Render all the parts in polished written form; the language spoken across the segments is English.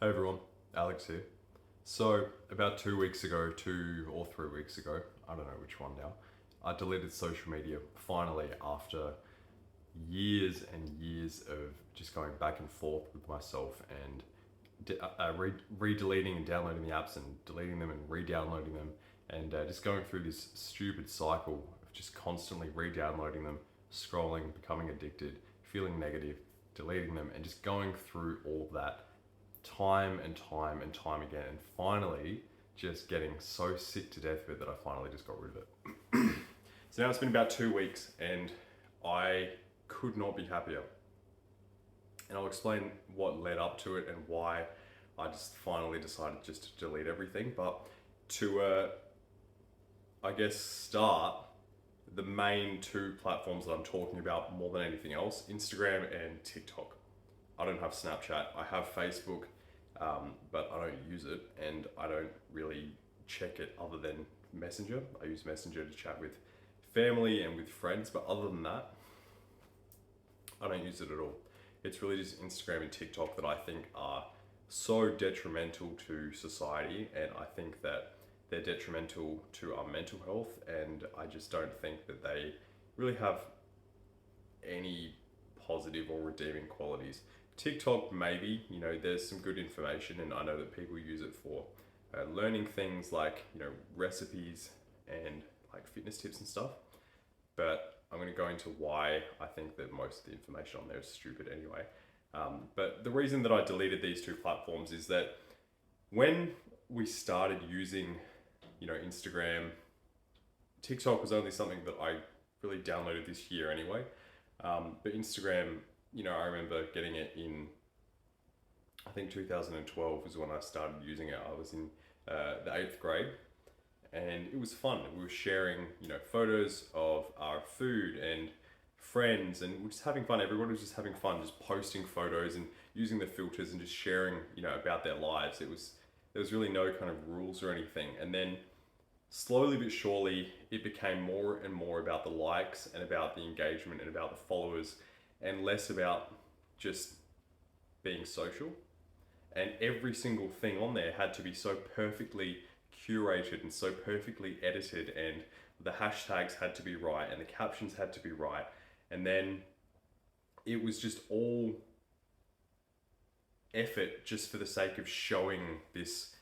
Hey everyone, Alex here. So, about 2 weeks ago, 2 or 3 weeks ago, I don't know which one now, I deleted social media finally after years and years of just going back and forth with myself and re-deleting and downloading the apps and deleting them and re-downloading them and just going through this stupid cycle of just constantly re-downloading them, scrolling, becoming addicted, feeling negative, deleting them, and just going through all of that time and time and time again, and finally just getting so sick to death of it that I finally just got rid of it. So now it's been about 2 weeks and I could not be happier. And I'll explain what led up to it and why I just finally decided just to delete everything. But to, I guess, start, the main two platforms that I'm talking about more than anything else, Instagram and TikTok. I don't have Snapchat. I have Facebook, but I don't use it, and I don't really check it other than Messenger. I use Messenger to chat with family and with friends, but other than that, I don't use it at all. It's really just Instagram and TikTok that I think are so detrimental to society, and I think that they're detrimental to our mental health, and I just don't think that they really have any positive or redeeming qualities. TikTok, maybe, there's some good information, and I know that people use it for learning things like, recipes and like fitness tips and stuff. But I'm going to go into why I think that most of the information on there is stupid anyway. But the reason that I deleted these two platforms is that when we started using, Instagram, TikTok was only something that I really downloaded this year anyway. But Instagram, I remember getting it in, I think 2012 was when I started using it. I was in the 8th grade, and it was fun. We were sharing, photos of our food and friends, and we're just having fun. Everybody was just having fun, just posting photos and using the filters and just sharing, about their lives. There was really no kind of rules or anything. And then slowly but surely, it became more and more about the likes and about the engagement and about the followers, and less about just being social. And every single thing on there had to be so perfectly curated and so perfectly edited, and the hashtags had to be right and the captions had to be right. And then it was just all effort just for the sake of showing this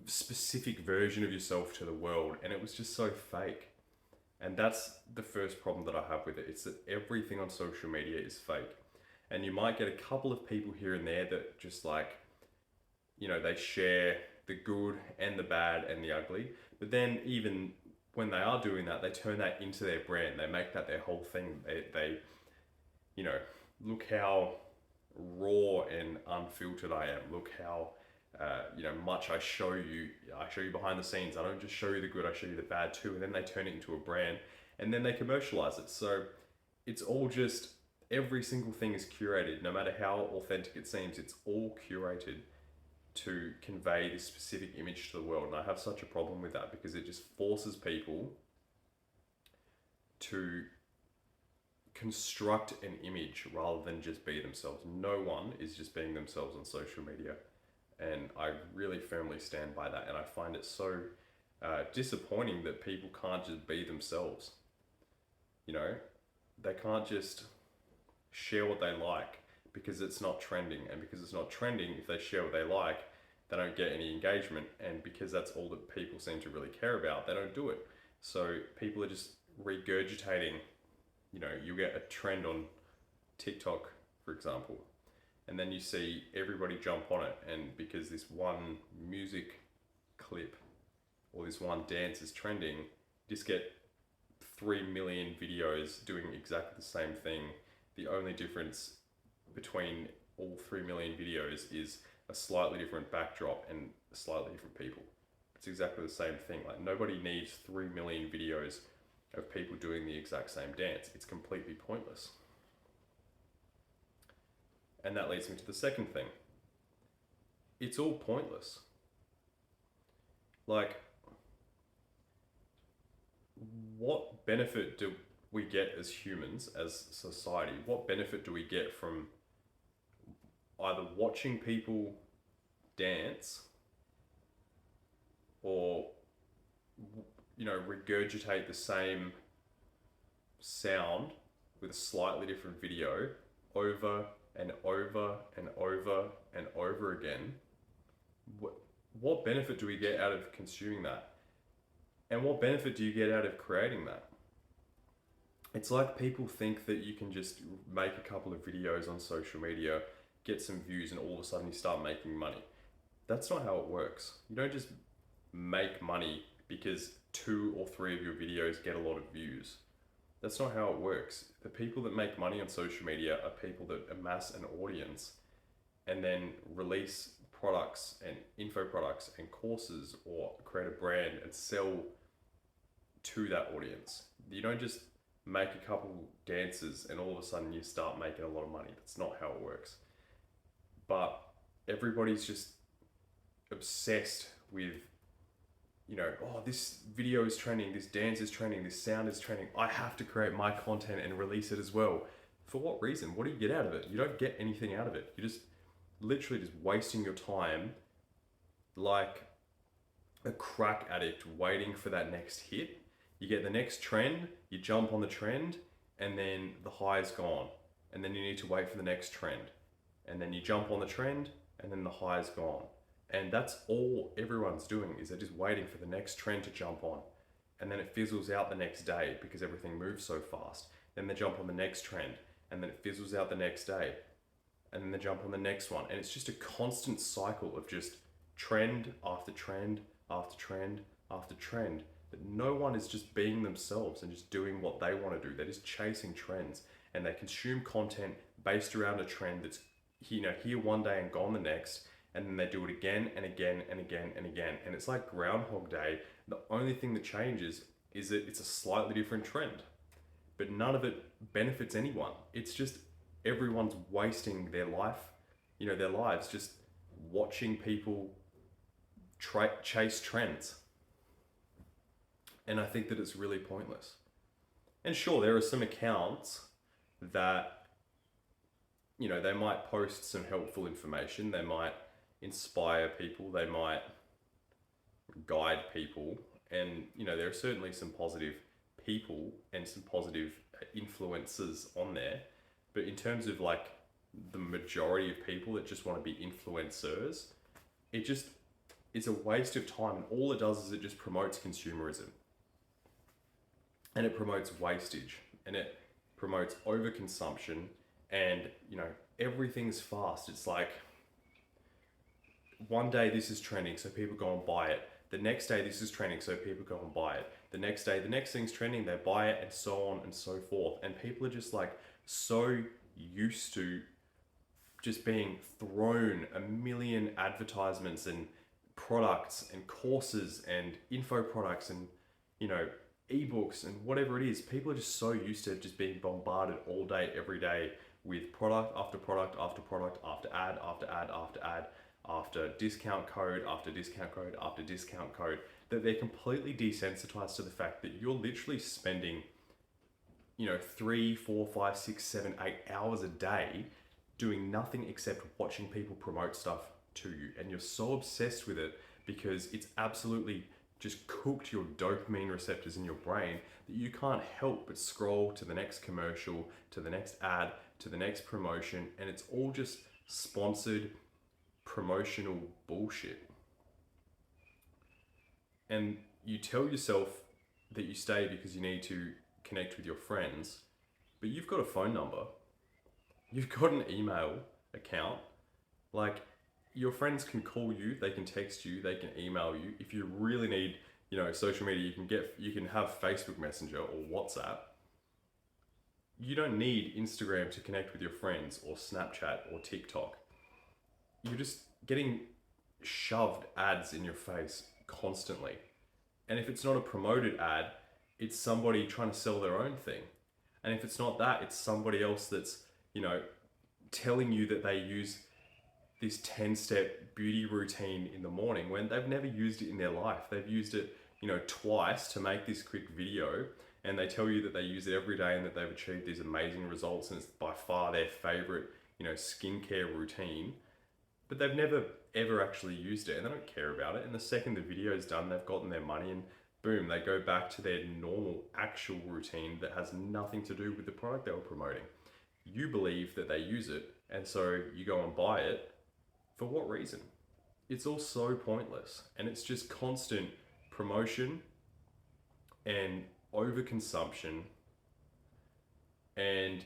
specific version of yourself to the world, and it was just so fake. And that's the first problem that I have with it. It's that everything on social media is fake. And you might get a couple of people here and there that just like, they share the good and the bad and the ugly. But then even when they are doing that, they turn that into their brand. They make that their whole thing. They look how raw and unfiltered I am. Look how much I show you behind the scenes. I don't just show you the good, I show you the bad too. And then they turn it into a brand, and then they commercialize it. So it's all just, every single thing is curated. No matter how authentic it seems, it's all curated to convey this specific image to the world. And I have such a problem with that, because it just forces people to construct an image rather than just be themselves. No one is just being themselves on social media. And I really firmly stand by that. And I find it so disappointing that people can't just be themselves. They can't just share what they like because it's not trending. And because it's not trending, if they share what they like, they don't get any engagement. And because that's all that people seem to really care about, they don't do it. So people are just regurgitating, you get a trend on TikTok, for example, and then you see everybody jump on it, and because this one music clip or this one dance is trending, just get 3 million videos doing exactly the same thing. The only difference between all 3 million videos is a slightly different backdrop and slightly different people. It's exactly the same thing. Like, nobody needs 3 million videos of people doing the exact same dance. It's completely pointless. And that leads me to the second thing. It's all pointless. Like, what benefit do we get as humans, as society? What benefit do we get from either watching people dance or, regurgitate the same sound with a slightly different video over and over and over and over again, what benefit do we get out of consuming that? And what benefit do you get out of creating that? It's like people think that you can just make a couple of videos on social media, get some views, and all of a sudden you start making money. That's not how it works. You don't just make money because 2 or 3 of your videos get a lot of views. That's not how it works. The people that make money on social media are people that amass an audience and then release products and info products and courses, or create a brand and sell to that audience. You don't just make a couple dances and all of a sudden you start making a lot of money. That's not how it works. But everybody's just obsessed with, oh, this video is trending, this dance is trending, this sound is trending. I have to create my content and release it as well. For what reason? What do you get out of it? You don't get anything out of it. You're just literally just wasting your time like a crack addict waiting for that next hit. You get the next trend, you jump on the trend, and then the high is gone. And then you need to wait for the next trend. And then you jump on the trend, and then the high is gone. And that's all everyone's doing, is they're just waiting for the next trend to jump on. And then it fizzles out the next day because everything moves so fast. Then they jump on the next trend, and then it fizzles out the next day. And then they jump on the next one. And it's just a constant cycle of just trend after trend after trend after trend. But no one is just being themselves and just doing what they want to do. They're just chasing trends, and they consume content based around a trend that's here one day and gone the next, and then they do it again and again and again and again. And it's like Groundhog Day. The only thing that changes is that it's a slightly different trend, but none of it benefits anyone. It's just everyone's wasting their life, their lives just watching people chase trends. And I think that it's really pointless. And sure, there are some accounts that, they might post some helpful information. They might inspire people. They might guide people. And, there are certainly some positive people and some positive influences on there. But in terms of like the majority of people that just want to be influencers, it's a waste of time. And all it does is it just promotes consumerism. And it promotes wastage, and it promotes overconsumption, and everything's fast. It's like one day this is trending, so people go and buy it. The next day this is trending, so people go and buy it. The next day the next thing's trending, they buy it, and so on and so forth. And people are just like so used to just being thrown a million advertisements and products and courses and info products and ebooks and whatever it is. People are just so used to just being bombarded all day, every day with product after product after product after ad after ad after ad after discount code after discount code after discount code, that they're completely desensitized to the fact that you're literally spending 3, 4, 5, 6, 7, 8 hours a day doing nothing except watching people promote stuff to you. And you're so obsessed with it because it's absolutely just cooked your dopamine receptors in your brain that you can't help but scroll to the next commercial, to the next ad, to the next promotion, and it's all just sponsored promotional bullshit. And you tell yourself that you stay because you need to connect with your friends, but you've got a phone number, you've got an email account, like your friends can call you, they can text you, they can email you. If you really need, social media, you can have Facebook Messenger or WhatsApp. You don't need Instagram to connect with your friends, or Snapchat or TikTok. You're just getting shoved ads in your face constantly. And if it's not a promoted ad, it's somebody trying to sell their own thing. And if it's not that, it's somebody else that's, telling you that they use this 10-step beauty routine in the morning when they've never used it in their life. They've used it, twice to make this quick video, and they tell you that they use it every day and that they've achieved these amazing results and it's by far their favorite, skincare routine. but they've never ever actually used it and they don't care about it. And the second the video is done, they've gotten their money and boom, they go back to their normal actual routine that has nothing to do with the product they were promoting. You believe that they use it, and so you go and buy it. For what reason? It's all so pointless, and it's just constant promotion and overconsumption and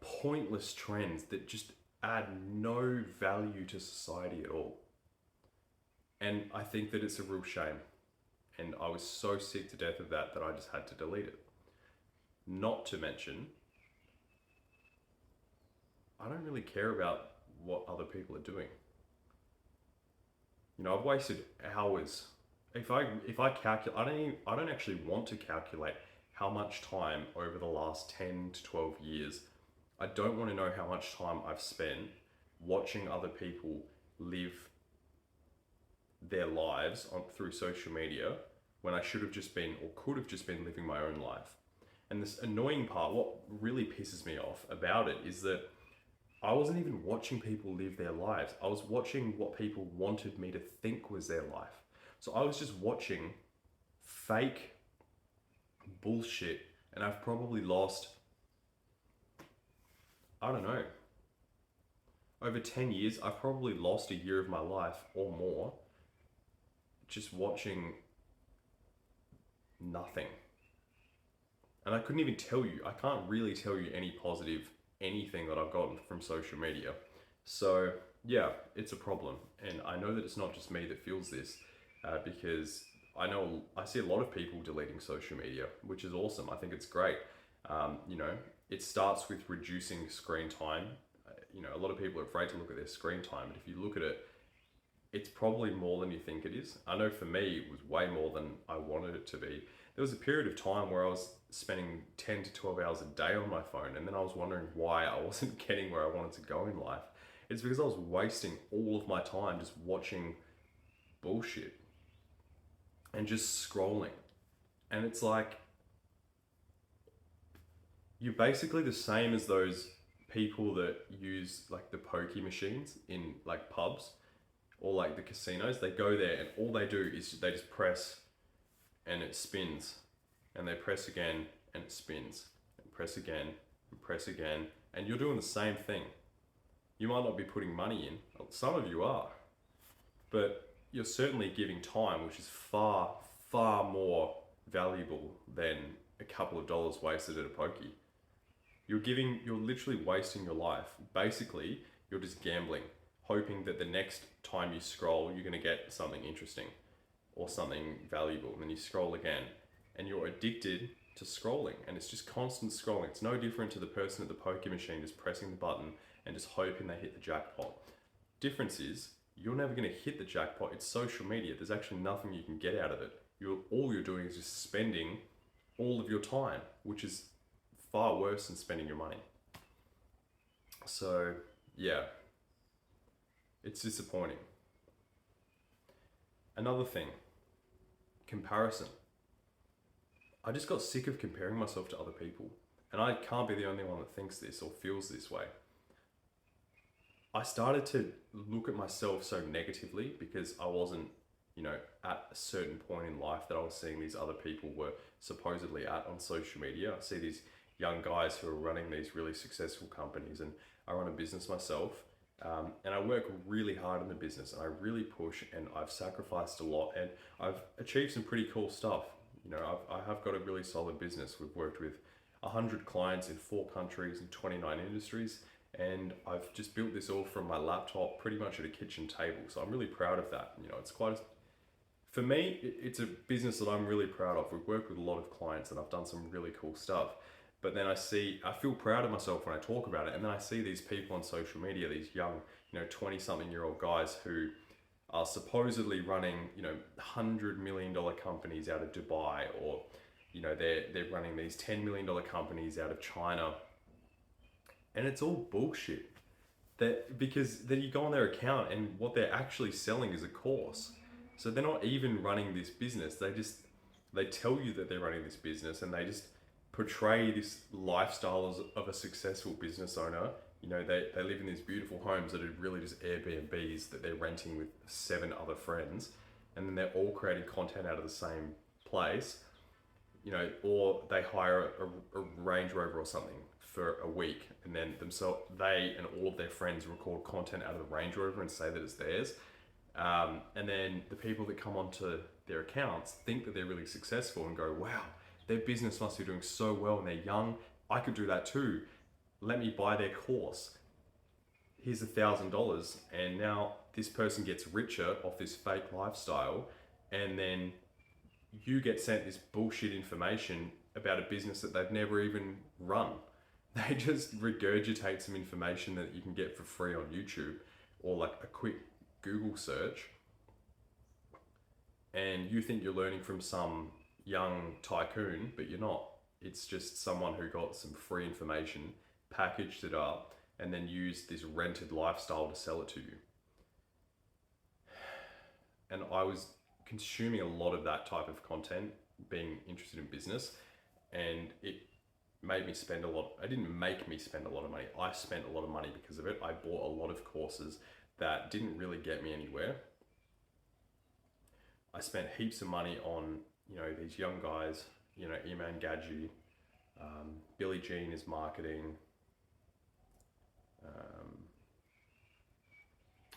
pointless trends that just add no value to society at all. And I think that it's a real shame. And I was so sick to death of that I just had to delete it. Not to mention, I don't really care about what other people are doing. You know, I've wasted hours. If I calculate, I don't actually want to calculate how much time over the last 10 to 12 years. I don't want to know how much time I've spent watching other people live their lives through social media when I should have just been or could have just been living my own life. And this annoying part, what really pisses me off about it is that I wasn't even watching people live their lives. I was watching what people wanted me to think was their life. So I was just watching fake bullshit, and I've probably lost, I don't know, over 10 years, I've probably lost a year of my life or more just watching nothing. And I couldn't even tell you, I can't really tell you any positive anything that I've gotten from social media. So yeah, it's a problem. And I know that it's not just me that feels this, because I see a lot of people deleting social media, which is awesome. I think it's great. You know, it starts with reducing screen time. You know, a lot of people are afraid to look at their screen time, but if you look at it, it's probably more than you think it is. I know for me, it was way more than I wanted it to be. There was a period of time where I was spending 10 to 12 hours a day on my phone, and then I was wondering why I wasn't getting where I wanted to go in life. It's because I was wasting all of my time just watching bullshit and just scrolling. And it's like, you're basically the same as those people that use like the pokey machines in like pubs or like the casinos. They go there and all they do is they just press and it spins, and they press again and it spins, and press again and press again, and you're doing the same thing. You might not be putting money in, some of you are, but you're certainly giving time, which is far, far more valuable than a couple of dollars wasted at a pokey. You're literally wasting your life. Basically, you're just gambling, hoping that the next time you scroll, you're gonna get something interesting or something valuable. And then you scroll again, and you're addicted to scrolling, and it's just constant scrolling. It's no different to the person at the poker machine just pressing the button and just hoping they hit the jackpot. Difference is, you're never gonna hit the jackpot. It's social media. There's actually nothing you can get out of it. All you're doing is just spending all of your time, which is far worse than spending your money. So yeah, it's disappointing. Another thing, comparison. I just got sick of comparing myself to other people, and I can't be the only one that thinks this or feels this way. I started to look at myself so negatively because I wasn't, you know, at a certain point in life that I was seeing these other people were supposedly at on social media. I see these young guys who are running these really successful companies, and I run a business myself. And I work really hard in the business, and I really push, and I've sacrificed a lot, and I've achieved some pretty cool stuff. You know, I have got a really solid business. We've worked with 100 clients in 4 countries and 29 industries, and I've just built this all from my laptop, pretty much at a kitchen table. So I'm really proud of that. You know, it's for me, it's a business that I'm really proud of. We've worked with a lot of clients, and I've done some really cool stuff. But then I feel proud of myself when I talk about it. And then I see these people on social media, these young, 20-something-year-old guys who are supposedly running, $100 million companies out of Dubai, or, they're running these $10 million companies out of China. And it's all bullshit. Because then you go on their account and what they're actually selling is a course. So they're not even running this business. They tell you that they're running this business, and they just portray this lifestyle of a successful business owner You know, they live in these beautiful homes that are really just Airbnbs that they're renting with 7 other friends, and then they're all creating content out of the same place. You know, or they hire a Range Rover or something for a week, and then they and all of their friends record content out of the Range Rover and say that it's theirs. And then the people that come onto their accounts think that they're really successful and go, wow, their business must be doing so well and they're young. I could do that too. Let me buy their course. Here's $1,000. And now this person gets richer off this fake lifestyle. And then you get sent this bullshit information about a business that they've never even run. They just regurgitate some information that you can get for free on YouTube or like a quick Google search, and you think you're learning from some young tycoon, but you're not. It's just someone who got some free information, packaged it up, and then used this rented lifestyle to sell it to you. And I was consuming a lot of that type of content, being interested in business, and it made me spend a lot. It didn't make me spend a lot of money. I spent a lot of money because of it. I bought a lot of courses that didn't really get me anywhere. I spent heaps of money on, you know, these young guys, you know, Iman Gadji, Billie Jean is marketing.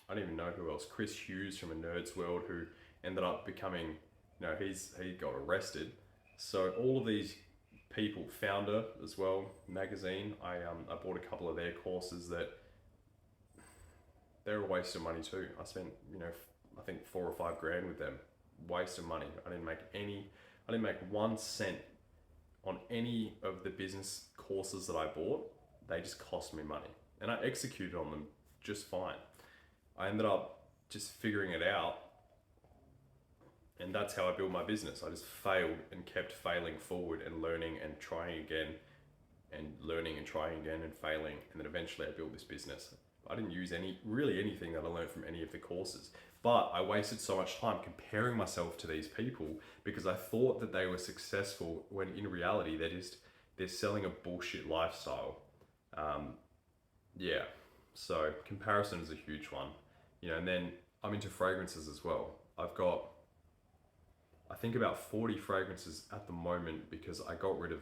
I don't even know who else. Chris Hughes from A Nerd's World, who ended up becoming, you know, he got arrested. So all of these people, Founder as well, magazine, I bought a couple of their courses that they're a waste of money too. I spent, you know, I think 4 or 5 grand with them. Waste of money. I didn't make 1 cent on any of the business courses that I bought. They just cost me money. And I executed on them just fine. I ended up just figuring it out. And that's how I built my business. I just failed and kept failing forward and learning and trying again and learning and trying again and failing. And then eventually I built this business. I didn't use anything that I learned from any of the courses, but I wasted so much time comparing myself to these people because I thought that they were successful when in reality they're selling a bullshit lifestyle. Yeah, so comparison is a huge one, you know. And then I'm into fragrances as well. I've got, I think, about 40 fragrances at the moment because I got rid of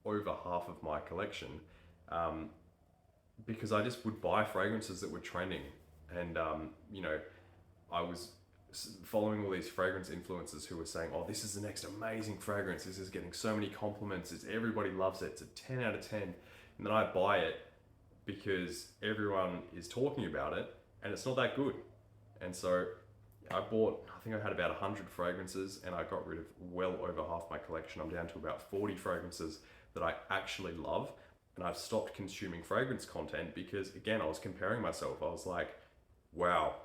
over half of my collection. Because I just would buy fragrances that were trending, and you know, I was following all these fragrance influencers who were saying, oh, this is the next amazing fragrance, this is getting so many compliments, everybody loves it, it's a 10 out of 10, and then I buy it because everyone is talking about it and it's not that good. And so I think I had about 100 fragrances and I got rid of well over half my collection. I'm down to about 40 fragrances that I actually love. And I've stopped consuming fragrance content because, again, I was comparing myself. I was like, wow,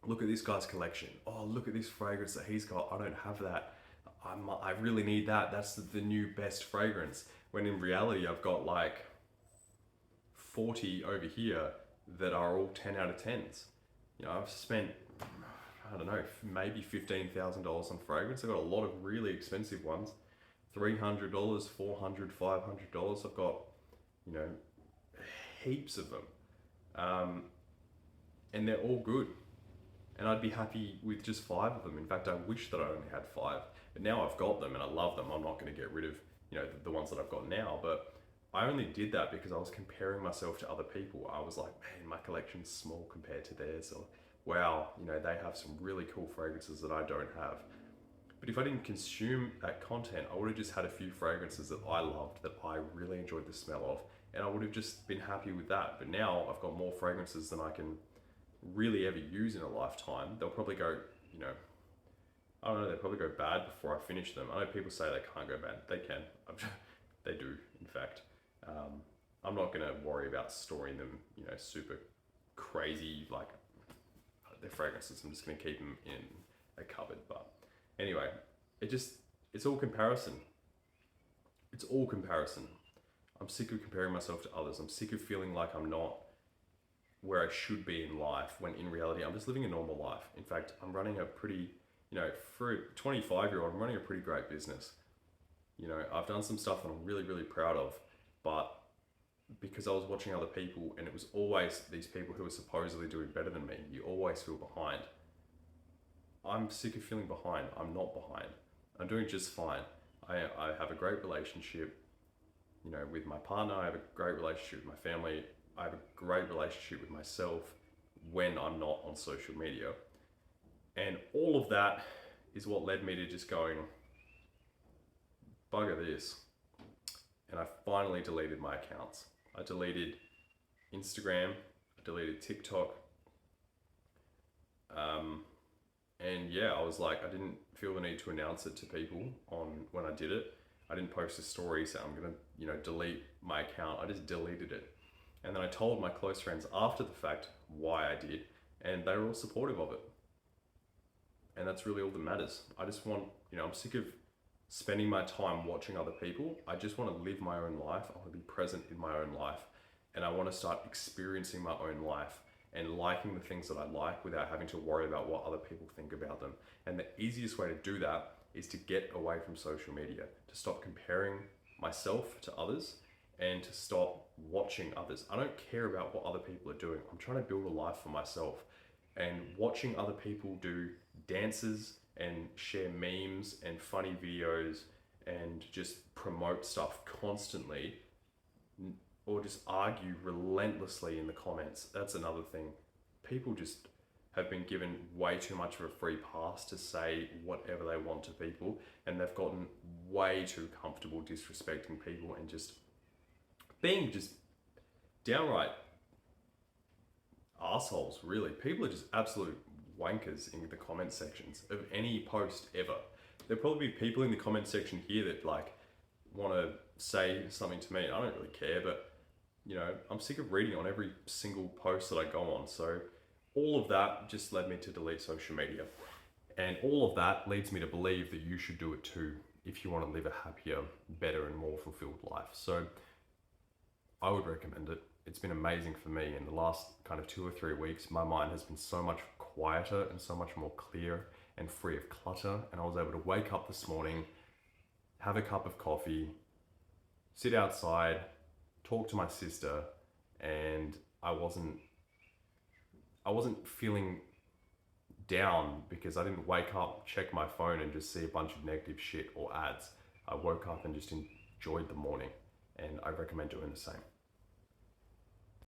look at this guy's collection. Oh, look at this fragrance that he's got. I don't have that. I really need that. That's the new best fragrance. When in reality, I've got like 40 over here that are all 10 out of 10s. You know, I've spent, I don't know, maybe $15,000 on fragrance. I've got a lot of really expensive ones. $300, $400, $500. I've got, you know, heaps of them, and they're all good, and I'd be happy with just 5 of them. In fact, I wish that I only had 5, but now I've got them and I love them. I'm not going to get rid of, you know, the ones that I've got now, but I only did that because I was comparing myself to other people. I was like, man, my collection's small compared to theirs, or wow, you know, they have some really cool fragrances that I don't have. But if I didn't consume that content, I would have just had a few fragrances that I loved, that I really enjoyed the smell of, and I would have just been happy with that. But now I've got more fragrances than I can really ever use in a lifetime. They'll probably go, you know, I don't know, they'll probably go bad before I finish them. I know people say they can't go bad. They can. They do, in fact. I'm not going to worry about storing them, you know, super crazy, like they're fragrances. I'm just going to keep them in a cupboard. But anyway, it's all comparison. It's all comparison. I'm sick of comparing myself to others. I'm sick of feeling like I'm not where I should be in life, when in reality, I'm just living a normal life. In fact, I'm running a pretty, you know, for a 25-year-old, I'm running a pretty great business. You know, I've done some stuff that I'm really, really proud of, but because I was watching other people, and it was always these people who were supposedly doing better than me. You always feel behind. I'm sick of feeling behind. I'm not behind. I'm doing just fine. I have a great relationship, with my partner. I have a great relationship with my family. I have a great relationship with myself when I'm not on social media. And all of that is what led me to just going, bugger this. And I finally deleted my accounts. I deleted Instagram, I deleted TikTok. And yeah, I was like, I didn't feel the need to announce it to people when I did it. I didn't post a story saying I'm gonna, delete my account. I just deleted it. And then I told my close friends after the fact why I did, and they were all supportive of it. And that's really all that matters. I just want, I'm sick of spending my time watching other people. I just want to live my own life. I want to be present in my own life. And I want to start experiencing my own life and liking the things that I like without having to worry about what other people think about them. And the easiest way to do that is to get away from social media, to stop comparing myself to others and to stop watching others. I don't care about what other people are doing. I'm trying to build a life for myself. And watching other people do dances and share memes and funny videos and just promote stuff constantly, or just argue relentlessly in the comments. That's another thing. People just have been given way too much of a free pass to say whatever they want to people, and they've gotten way too comfortable disrespecting people and just being just downright assholes, really. People are just absolute wankers in the comment sections of any post ever. There'll probably be people in the comment section here that want to say something to me. I don't really care, but I'm sick of reading on every single post that I go on. So all of that just led me to delete social media. And all of that leads me to believe that you should do it too if you want to live a happier, better, and more fulfilled life. So I would recommend it. It's been amazing for me. In the last kind of 2 or 3 weeks, my mind has been so much quieter and so much more clear and free of clutter. And I was able to wake up this morning, have a cup of coffee, sit outside, talk to my sister, and I wasn't feeling down because I didn't wake up, check my phone, and just see a bunch of negative shit or ads. I woke up and just enjoyed the morning, and I recommend doing the same.